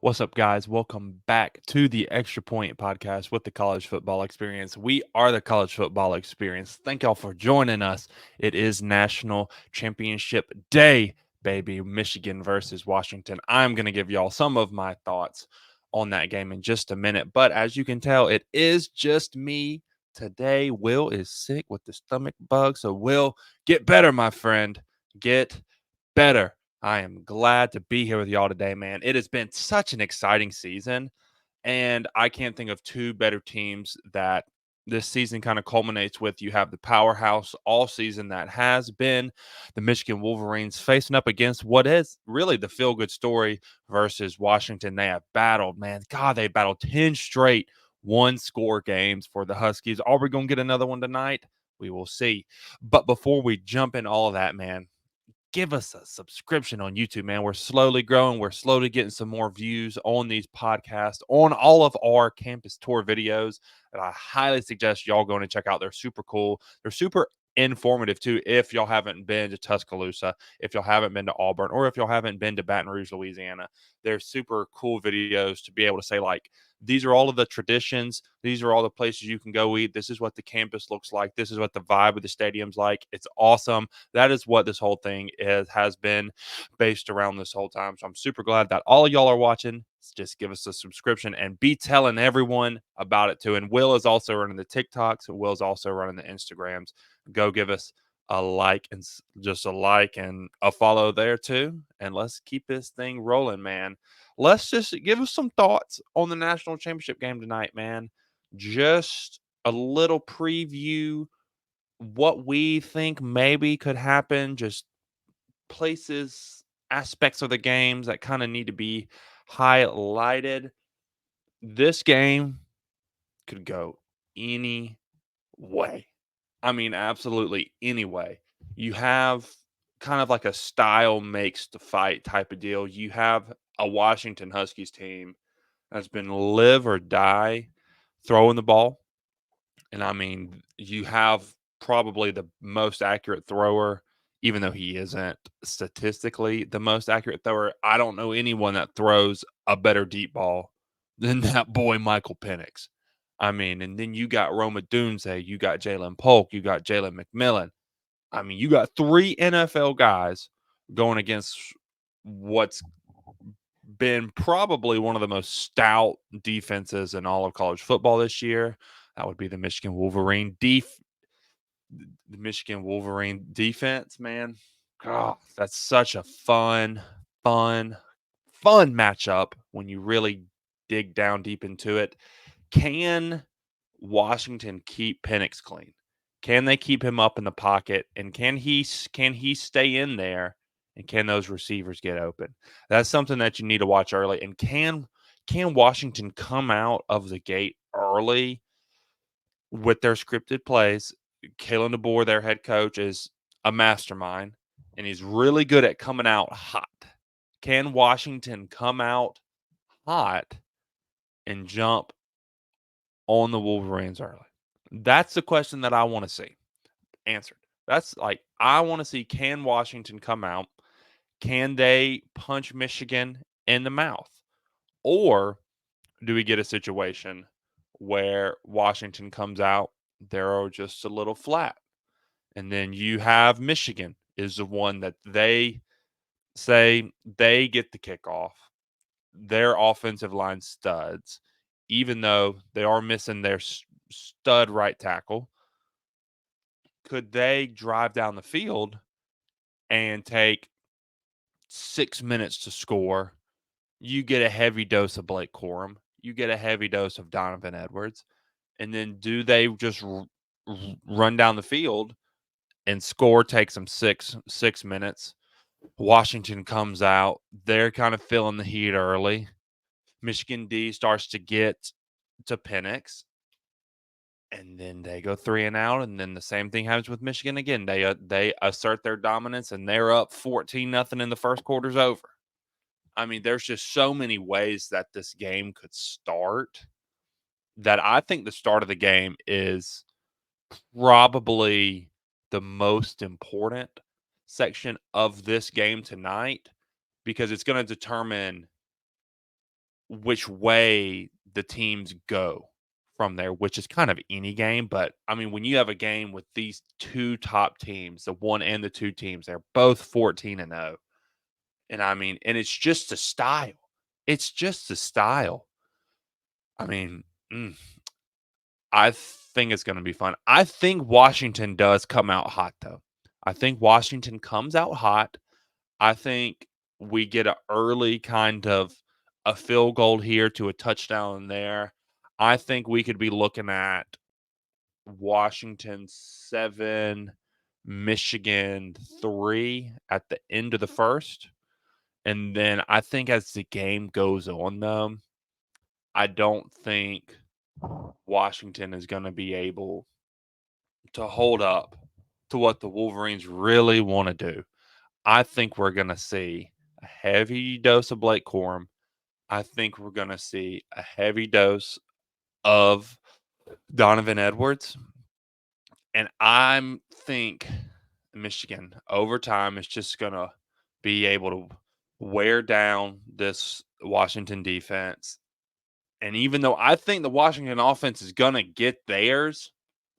What's up, guys? Welcome back to the Extra Point podcast with the College Football Experience. We are the College Football Experience. Thank y'all for joining us. It is National Championship Day, baby. Michigan versus Washington. I'm going to give y'all some of my thoughts on that game in just a minute. But as you can tell, it is just me today. Will is sick with the stomach bug. So, Will, get better, my friend. Get better. I am glad to be here with y'all today, man. It has been such an exciting season, and I can't think of two better teams that this season kind of culminates with. You have the powerhouse all season that has been the Michigan Wolverines facing up against what is really the feel good story versus Washington. They have battled, man. God, they battled 10 straight one score games for the Huskies. Are we going to get another one tonight? We will see. But before we jump in all of that, man, give us a subscription on YouTube, man. We're slowly growing. We're slowly getting some more views on these podcasts, on all of our campus tour videos that I highly suggest y'all going to check out. They're super cool. They're super informative too. If y'all haven't been to Tuscaloosa, if y'all haven't been to Auburn, or if y'all haven't been to Baton Rouge, Louisiana, they're super cool videos to be able to say, like, these are all of the traditions. These are all the places you can go eat. This is what the campus looks like. This is what the vibe of the stadium's like. It's awesome. That is what this whole thing has been based around this whole time. So I'm super glad that all of y'all are watching. Just give us a subscription and be telling everyone about it too. And Will is also running the TikToks. Will's also running the Instagrams. Go give us a like and just a like and a follow there too. And let's keep this thing rolling, man. Let's just give us some thoughts on the national championship game tonight, man. Just a little preview what we think maybe could happen, just places, aspects of the games that kind of need to be highlighted. This game could go any way. I mean, absolutely any way. You have kind of like a style makes the fight type of deal. You have a Washington Huskies team that's been live or die throwing the ball. And I mean, you have probably the most accurate thrower, even though he isn't statistically the most accurate thrower. I don't know anyone that throws a better deep ball than that boy, Michael Penix. I mean, and then you got Roma Dunze, you got Jalen Polk, you got Jalen McMillan. I mean, you got three NFL guys going against what's been probably one of the most stout defenses in all of college football this year. That would be the Michigan Wolverine defense, man. God, that's such a fun, fun matchup when you really dig down deep into it. Can Washington keep Penix clean? Can they keep him up in the pocket? And can he stay in there? And can those receivers get open? That's something that you need to watch early. And can Washington come out of the gate early with their scripted plays? Kalen DeBoer, their head coach, is a mastermind, and he's really good at coming out hot. Can Washington come out hot and jump on the Wolverines early? That's the question that I want to see answered. That's like, I want to see, can Washington come out? Can they punch Michigan in the mouth? Or do we get a situation where Washington comes out, they're just a little flat? And then you have Michigan is the one that they say they get the kickoff. Their offensive line studs, even though they are missing their stud right tackle. Could they drive down the field and take 6 minutes to score? You get a heavy dose of Blake Corum. You get a heavy dose of Donovan Edwards. And then do they just run down the field and score? Takes them six minutes. Washington comes out. They're kind of feeling the heat early. Michigan D starts to get to Penix, and then they go 3 and out, and then the same thing happens with Michigan again. They assert their dominance, and they're up 14-0 in the first quarter's over. I mean, there's just so many ways that this game could start that I think the start of the game is probably the most important section of this game tonight, because it's going to determine which way the teams go from there, which is kind of any game. But I mean, when you have a game with these two top teams, the one and the two teams, they're both 14-0. And I mean, and it's just a style. It's just a style. I mean, mm, I think it's going to be fun. I think Washington does come out hot, though. I think Washington comes out hot. I think we get an early kind of a field goal here to a touchdown there. I think we could be looking at Washington 7, Michigan 3 at the end of the first. And then I think as the game goes on, though, I don't think Washington is going to be able to hold up to what the Wolverines really want to do. I think we're going to see a heavy dose of Blake Corum. I think we're going to see a heavy dose of Donovan Edwards. And I think Michigan over time is just going to be able to wear down this Washington defense. And even though I think the Washington offense is going to get theirs,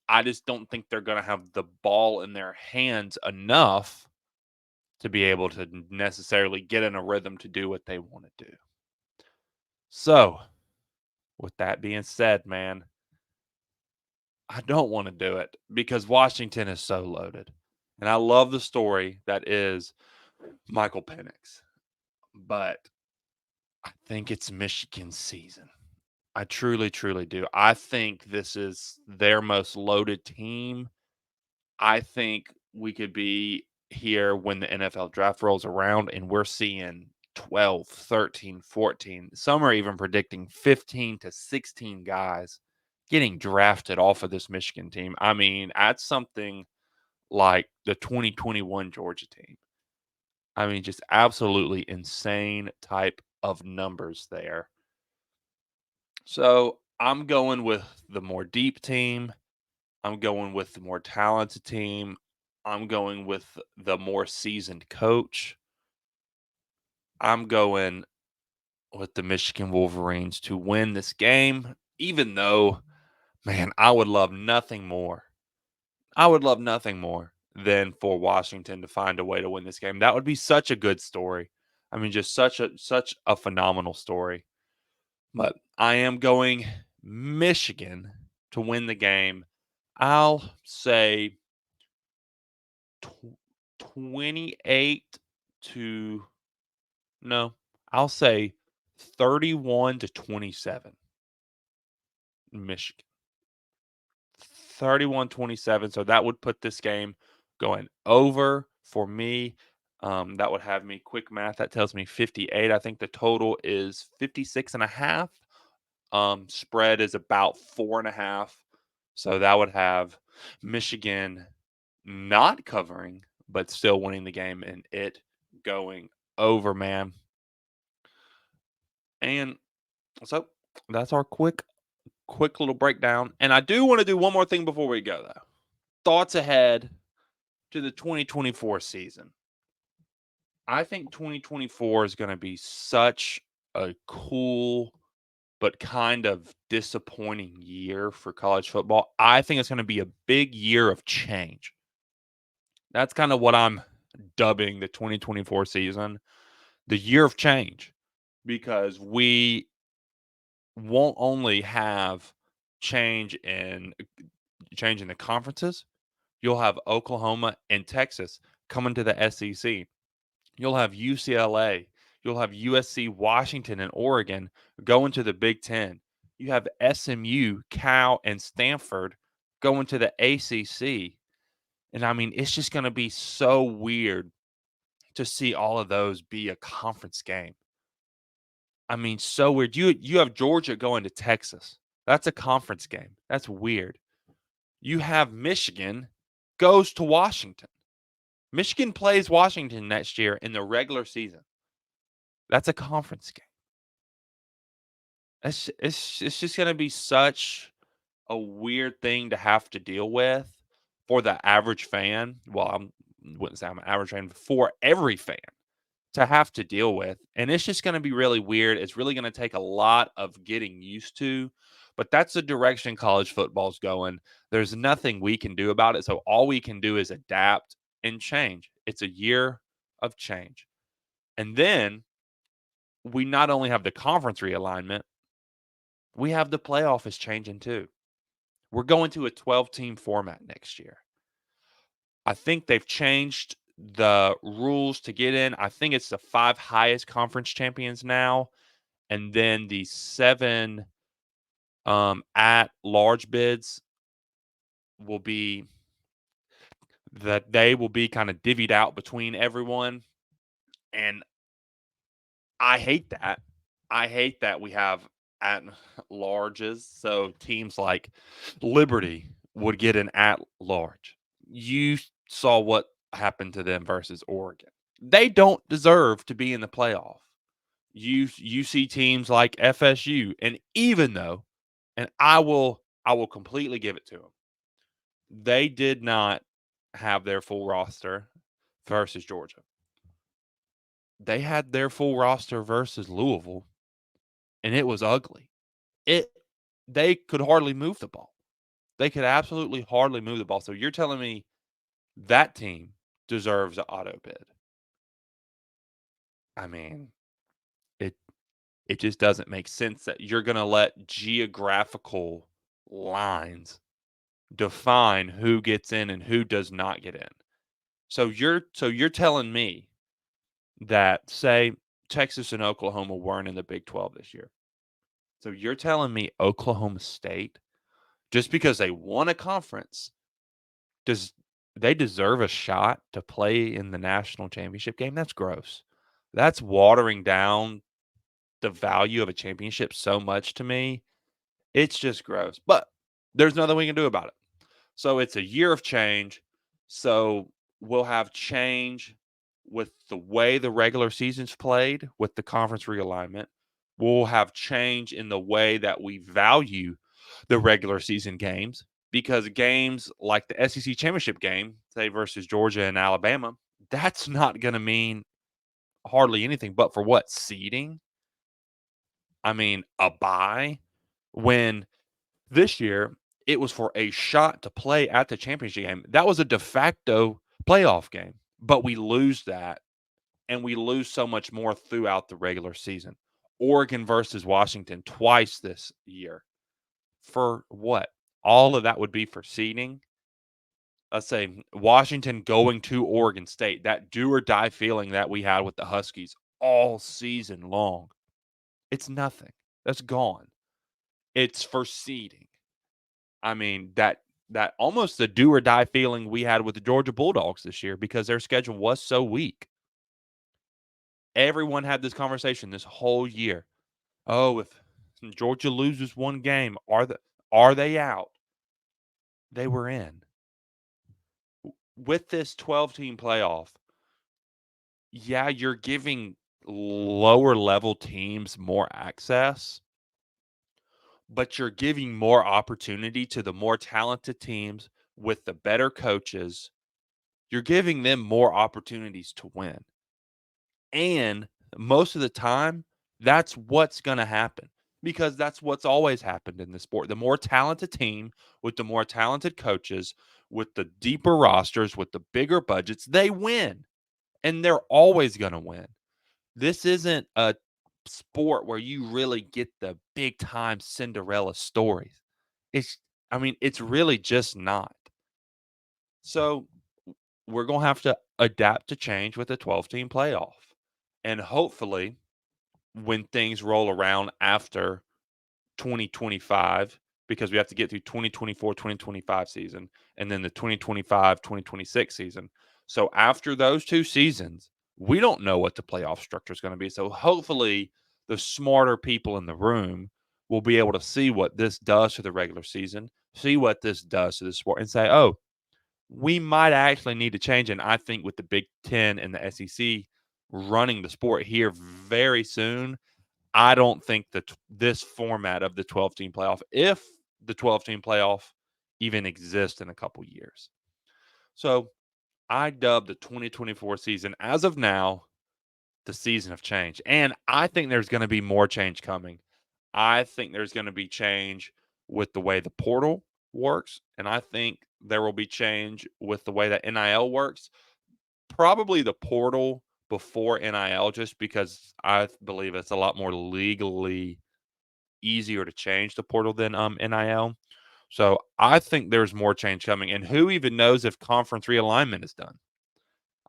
I just don't think they're going to have the ball in their hands enough to be able to necessarily get in a rhythm to do what they want to do. So, with that being said, man, I don't want to do it because Washington is so loaded. And I love the story that is Michael Penix. But I think it's Michigan's season. I truly, truly do. I think this is their most loaded team. I think we could be here when the NFL draft rolls around and we're seeing 12, 13, 14. Some are even predicting 15 to 16 guys getting drafted off of this Michigan team. I mean, that's something like the 2021 Georgia team. I mean, just absolutely insane type of numbers there. So I'm going with the more deep team. I'm going with the more talented team. I'm going with the more seasoned coach. I'm going with the Michigan Wolverines to win this game, even though, man, I would love nothing more. I would love nothing more than for Washington to find a way to win this game. That would be such a good story. I mean, just such a phenomenal story. But I am going Michigan to win the game. I'll say 28 to no, I'll say 31 to 27 Michigan. 31-27. So that would put this game going over for me. That would have me quick math. That tells me 58. I think the total is 56 and a half. Spread is about 4.5. So that would have Michigan not covering, but still winning the game and it going over, man. And so that's our quick little breakdown. And I do want to do one more thing before we go, though. Thoughts ahead to the 2024 season. I think 2024 is going to be such a cool but kind of disappointing year for college football. I think it's going to be a big year of change. That's kind of what I'm dubbing the 2024 season, the year of change, because we won't only have change in the conferences. You'll have Oklahoma and Texas coming to the SEC. You'll have UCLA. You'll have USC, Washington, and Oregon going to the Big Ten. You have SMU, Cal, and Stanford going to the ACC. And I mean, it's just going to be so weird to see all of those be a conference game. I mean, so weird. You have Georgia going to Texas. That's a conference game. That's weird. You have Michigan goes to Washington. Michigan plays Washington next year in the regular season. That's a conference game. It's just going to be such a weird thing to have to deal with for the average fan. Well, I wouldn't say I'm an average fan, but for every fan to have to deal with. And it's just going to be really weird. It's really going to take a lot of getting used to. But that's the direction college football's going. There's nothing we can do about it. So all we can do is adapt and change. It's a year of change. And then we not only have the conference realignment, we have the playoff is changing too. We're going to a 12-team format next year. I think they've changed the rules to get in. I think it's the 5 highest conference champions now, and then the 7 at large bids will be that they will be kind of divvied out between everyone. And I hate that. I hate that we have at larges. So teams like Liberty would get an at large. You saw what happened to them versus Oregon. They don't deserve to be in the playoff. You see teams like FSU, and even though, and I will completely give it to them, they did not have their full roster versus Georgia. They had their full roster versus Louisville, and it was ugly. It They could hardly move the ball. They could absolutely hardly move the ball. So you're telling me that team deserves an auto bid? I mean, it it just doesn't make sense that you're going to let geographical lines define who gets in and who does not get in. So you're telling me that, say, Texas and Oklahoma weren't in the Big 12 this year. So you're telling me Oklahoma State, just because they won a conference, does they deserve a shot to play in the national championship game? That's gross. That's watering down the value of a championship so much to me. It's just gross. But there's nothing we can do about it. So it's a year of change. So we'll have change with the way the regular season's played with the conference realignment. We'll have change in the way that we value the regular season games, because games like the SEC championship game, say versus Georgia and Alabama, that's not going to mean hardly anything but for what? Seeding? I mean, a bye, when this year it was for a shot to play at the championship game. That was a de facto playoff game, but we lose that, and we lose so much more throughout the regular season. Oregon versus Washington twice this year. For what? All of that would be for seeding. Let's say Washington going to Oregon State, that do or die feeling that we had with the Huskies all season long. It's nothing. That's gone. It's for seeding. I mean, that almost the do or die feeling we had with the Georgia Bulldogs this year, because their schedule was so weak. Everyone had this conversation this whole year. Oh, if Georgia loses one game, are they out? They were in. With this 12-team playoff, yeah, you're giving lower level teams more access, but you're giving more opportunity to the more talented teams with the better coaches. You're giving them more opportunities to win. And most of the time, that's what's going to happen, because that's what's always happened in the sport. The more talented team with the more talented coaches, with the deeper rosters, with the bigger budgets, they win. And they're always going to win. This isn't a sport where you really get the big time Cinderella stories. It's really just not. So we're going to have to adapt to change with the 12-team playoff. And hopefully, when things roll around after 2025, because we have to get through 2024-2025 season and then the 2025-2026 season. So after those 2 seasons, we don't know what the playoff structure is going to be. So hopefully the smarter people in the room will be able to see what this does to the regular season, see what this does to the sport, and say, oh, we might actually need to change. And I think with the Big Ten and the SEC running the sport here very soon, I don't think that this format of the 12-team playoff, if the 12-team playoff even exists in a couple years. So I dub the 2024 season, as of now, the season of change. And I think there's going to be more change coming. I think there's going to be change with the way the portal works. And I think there will be change with the way that NIL works. Probably the portal before NIL, just because I believe it's a lot more legally easier to change the portal than NIL. So I think there's more change coming. And who even knows if conference realignment is done?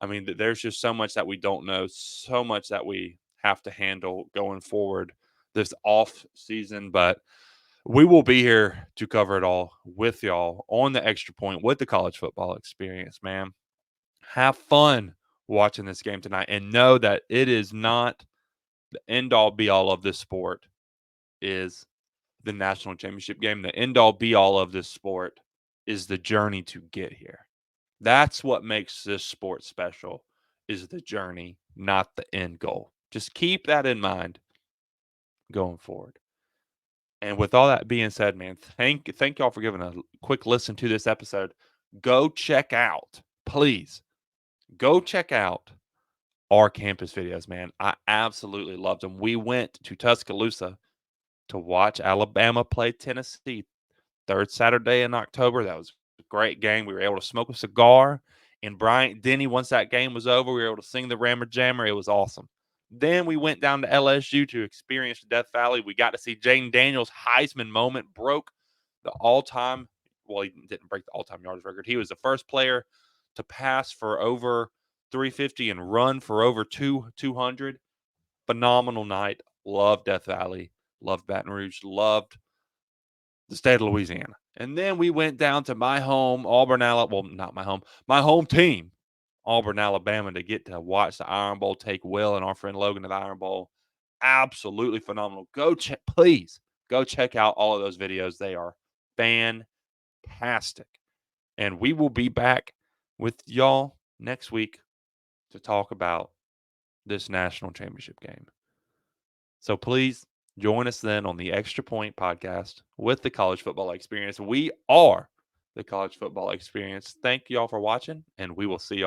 I mean, there's just so much that we don't know, so much that we have to handle going forward this off season. But we will be here to cover it all with y'all on the extra point with the college football experience, man. Have fun watching this game tonight and know that it is not the end all be all of this sport is the national championship game. The end all be all of this sport is the journey to get here. That's what makes this sport special is the journey, not the end goal. Just keep that in mind going forward. And with all that being said, man, thank y'all for giving a quick listen to this episode. Go check out, please, go check out our campus videos, man. I absolutely loved them. We went to Tuscaloosa to watch Alabama play Tennessee third Saturday in October. That was a great game. We were able to smoke a cigar in Bryant Denny. Once that game was over, we were able to sing the Rammer Jammer. It was awesome. Then we went down to LSU to experience Death Valley. We got to see Jaden Daniels' Heisman moment, broke the all-time, well, he didn't break the all-time yards record. He was the first player to pass for over 350 and run for over 200. Phenomenal night. Loved Death Valley. Loved Baton Rouge. Loved the state of Louisiana. And then we went down to my home, Auburn, Alabama. Well, not my home team, Auburn, Alabama, to get to watch the Iron Bowl, take Will and our friend Logan to the Iron Bowl. Absolutely phenomenal. Please go check out all of those videos. They are fantastic. And we will be back with y'all next week to talk about this national championship game. So please join us then on the Extra Point podcast with the college football experience. We are the college football experience. Thank y'all for watching, and we will see y'all